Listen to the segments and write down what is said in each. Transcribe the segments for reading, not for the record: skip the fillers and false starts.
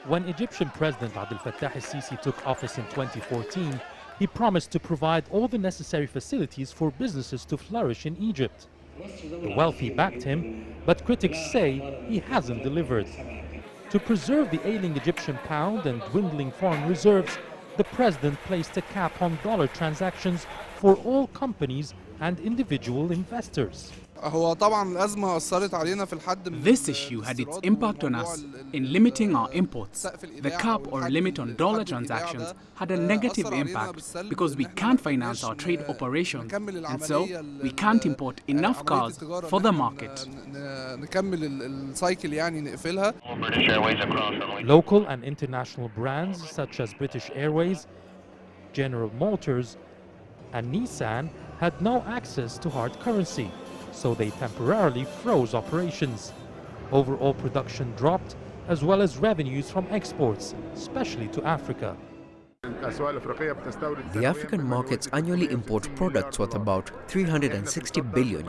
When Egyptian President Abdel Fatah El-Sisi took office in 2014, he promised to provide all the necessary facilities for businesses to flourish in Egypt. The wealthy backed him, but critics say he hasn't delivered. To preserve the ailing Egyptian pound and dwindling foreign reserves, the president placed a cap on dollar transactions for all companies and individual investors. This issue had its impact on us in limiting our imports. The cap or limit on dollar transactions had a negative impact because we can't finance our trade operations, and so we can't import enough cars for the market. Local and international brands such as British Airways, General Motors, and Nissan had no access to hard currency, so they temporarily froze operations. Overall production dropped, as well as revenues from exports, especially to Africa. The African markets annually import products worth about $360 billion.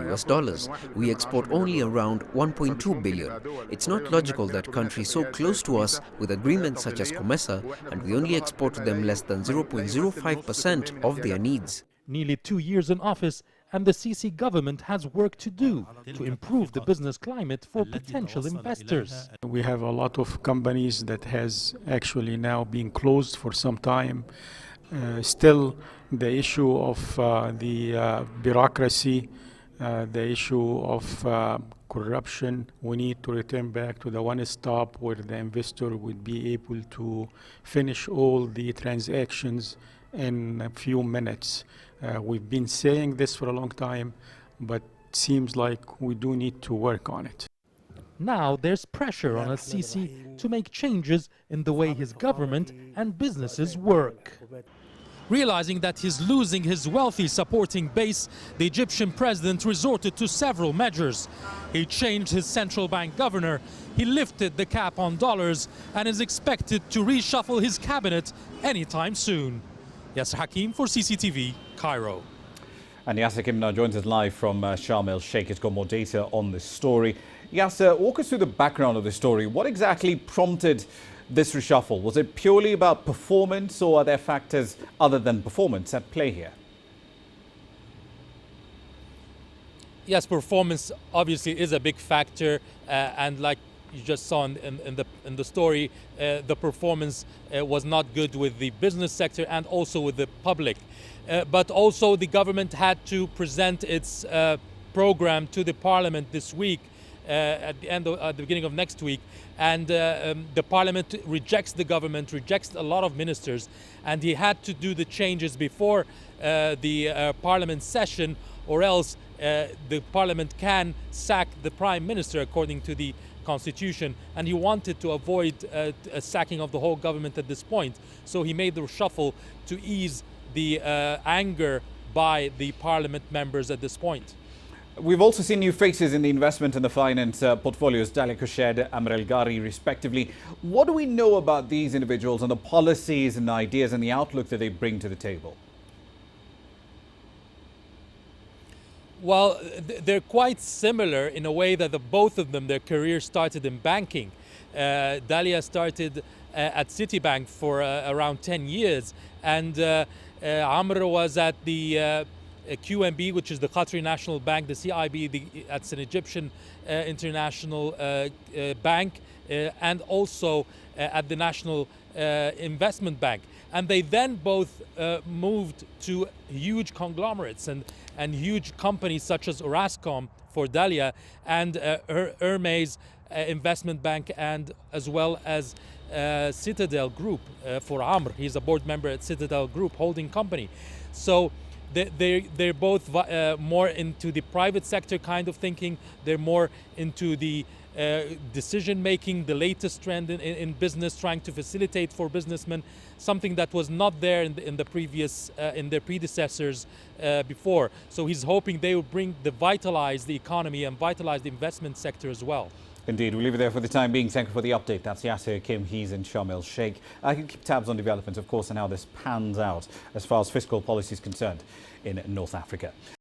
We export only around $1.2 billion. It's not logical that countries so close to us with agreements such as COMESA, and we only export to them less than 0.05% of their needs. Nearly 2 years in office, and the Sisi government has work to do to improve the business climate for potential investors. We have a lot of companies that has actually now been closed for some time. Still, the issue of the bureaucracy, the issue of corruption, we need to return back to the one stop where the investor would be able to finish all the transactions in a few minutes. We've been saying this for a long time, but it seems like we do need to work on it. Now there's pressure on El-Sisi to make changes in the way his government and businesses work. Realizing that he's losing his wealthy supporting base, the Egyptian president resorted to several measures. He changed his central bank governor, he lifted the cap on dollars, and is expected to reshuffle his cabinet anytime soon. Yasser Hakim for CCTV, Cairo. And Yasser now joins us live from Sharm el-Sheikh. He's got more data on this story. Yasser, walk us through the background of the story. What exactly prompted this reshuffle? Was it purely about performance, or are there factors other than performance at play here? Yes, performance obviously is a big factor, and like you just saw in the story, the performance was not good with the business sector and also with the public. But also the government had to present its program to the parliament this week, at the beginning of next week, and the parliament rejects the government, rejects a lot of ministers, and he had to do the changes before the parliament session, or else the parliament can sack the prime minister according to the constitution, and he wanted to avoid a sacking of the whole government at this point. So he made the reshuffle to ease the anger by the parliament members at this point. We've also seen new faces in the investment and the finance portfolios, Dalia Khoshed, Amr El-Ghari, respectively. What do we know about these individuals and the policies and ideas and the outlook that they bring to the table? Well, they're quite similar in a way that both of them, their career started in banking. Dalia started at Citibank for around 10 years, and Amr was at the QNB, which is the Qatari National Bank, the CIB, that's an Egyptian international bank, and also at the National Investment Bank. And they then both moved to huge conglomerates and huge companies such as Orascom for Dalia, and Hermes Investment Bank, and as well as Citadel Group for Amr. He's a board member at Citadel Group holding company. So they're both more into the private sector kind of thinking. They're more into the decision making, the latest trend in business, trying to facilitate for businessmen, something that was not there in the previous in their predecessors before. So he's hoping they will vitalize the economy and vitalize the investment sector as well. Indeed, we'll leave it there for the time being. Thank you for the update. That's Yasser Hakim. He's in Sharm el-Sheikh. I can keep tabs on developments, of course, and how this pans out as far as fiscal policy is concerned in North Africa.